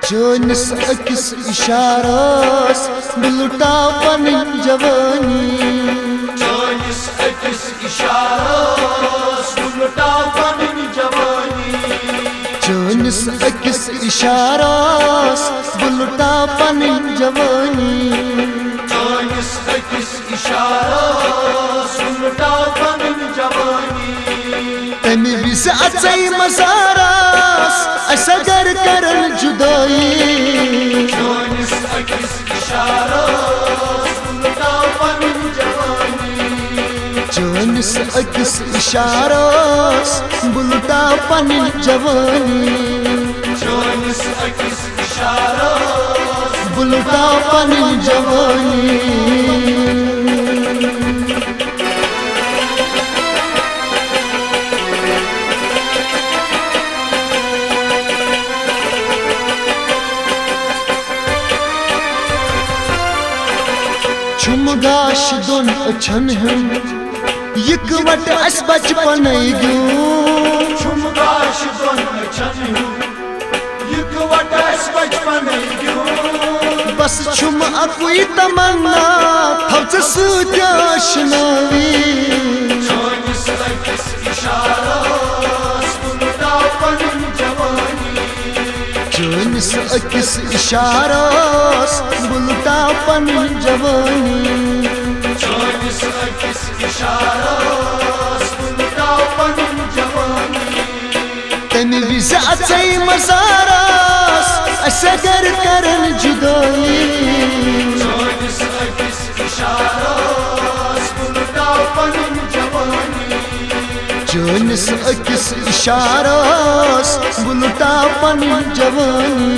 चोनिस अकिस इशारास बुलटा पनी जवानी चोनिस अकिस इशारास बुलटा पनी जवानी चोनिस अकिस इशारास बुलटा पनी जवानी चोनिस अकिस इशारास बुलटा पनी जवानी तमी विस अचई मसारास असगर करन जुदाई चोनिस अकिस इशारास बुलटा पनी जवानी चोनिस अकिस इशारास बुलटा पनी जवानी चोनिस अकिस इशारास बुलटा पनी जवानी छुमगाश दोन अछन हम यकवट अस बचपन गयो छुमगाश दोन अछन हम यकवट अस बचपन गयो बस छुम अकुई तमन्ना थवच सुजाशनावी चोनिस अकिस इशारास बुलटा पनी जवानी चोनिस अकिस इशारास बुलटा पनी जवानी चोनिस अकिस इशारास बुलटा पनी जवानी तमी विस अचई मसारास असगर करन जुदाई चोनिस अकिस इशारास बुलटा पनी जवानी चोनिस अकिस इशारास बुलटा पनी जवानी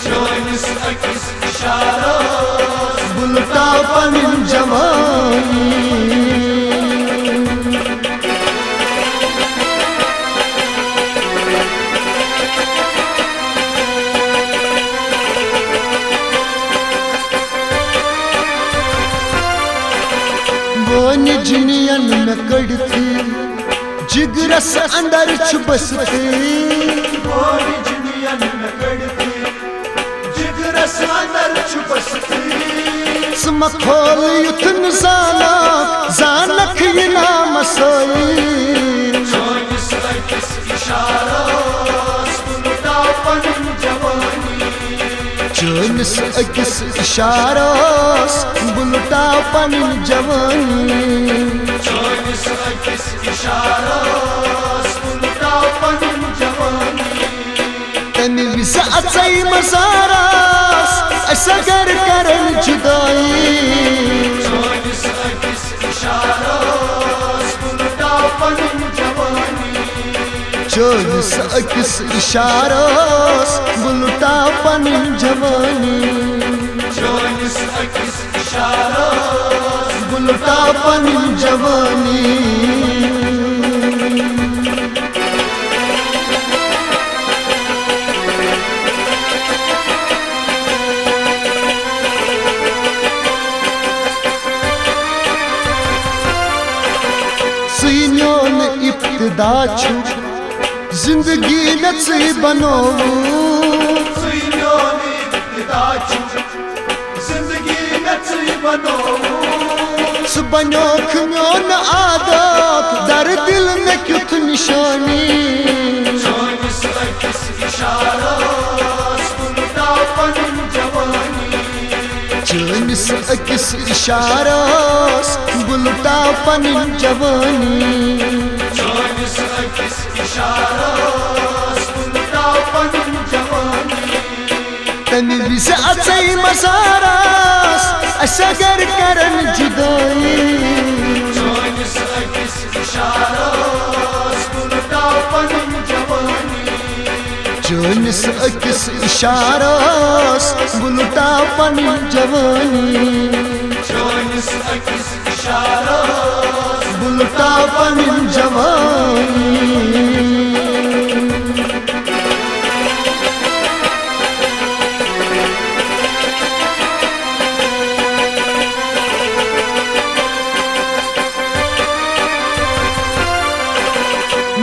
चोनिस अकिस इशारास बुलटा पनी जवानी बोन जिनियन में कड़ती जिगरस अंदर छुबसते बोनी जिनियन में कड़ती जिगरस अंदर छुपसती स्म खोल युथन जानक ये नाम सोई चोनिस अकिस इशारास बुलटा पनी जवानी चोनिस अकिस इशारास बुलटा पनी जवानी चोनिस अकिस इशारास बुलटा पनी जवानी तमी विस अचई मसारास असगर करन जुदाई चोनिस अकिस इशारास बुलटा पनी जवानी चोनिस अकिस इशारास बुलटा पनी जवानी चोनिस अकिस इशारास बुलटा पनी जवानी सीनियों ने इब्तिदा छु जिंदगी नची बनो सुइयोनी इब्तिदा छु जिंदगी नची बनो सुबनो खम्योन आदत दर दिल में क्युथ निशानी चोनिस अकिस इशारास बुलटा पनी जवानी चोनिस अकिस इशारास बुलटा पनी जवानी चोनिस अकिस इशारास बुलटा पनी जवानी तमी विस अचई मसारास असगर करन जुदाई चोनिस अकिस इशारास बुलटा पनी जवानी चोनिस अकिस इशारास बुलटा पनी जवानी चोनिस अकिस इशारास बुलटा पनी जवानी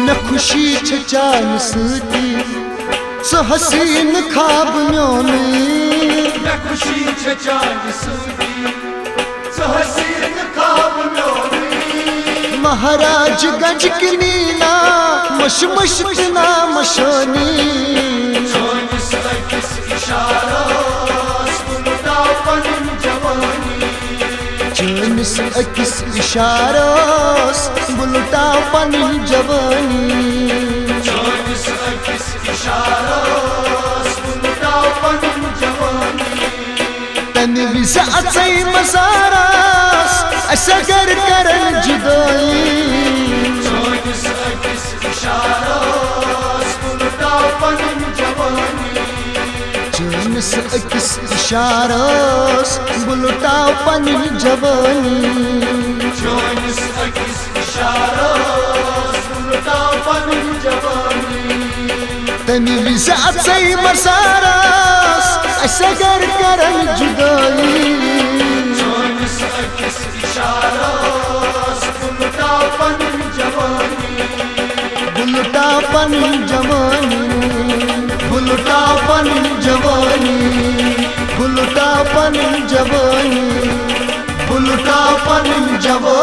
न खुशी चान सती सो हसीन ख्वाब म्योनी मैं खुशी छे चांद सूदी सो हसीन ख्वाब म्योनी महाराज गंज की नीला मश मश तना मशोनी चौनिस अकिस इशारोस बुलटा पन जवानी चौनिस अकिस इशारोस बुलटा पन जवानी चौनिस अकिस इशारोस बुलटा पन जवानी तन विसा अचई मसारास असगर करन जुदाई चौनिस अकिस इशारोस बुलटा पन जवानी चौनिस अकिस इशारोस बुलटा पन जवानी चौनिस अकिस इशारोस बुलटा पन जवानी तन विसा अचई मसारास असगर करन जुदाई चौनिस अकिस इशारोस बुलटा पन जवानी बुलटा पन जवानी बुलटा पन जवानी बुलटा पन जवानी बुलटा पन जवानी।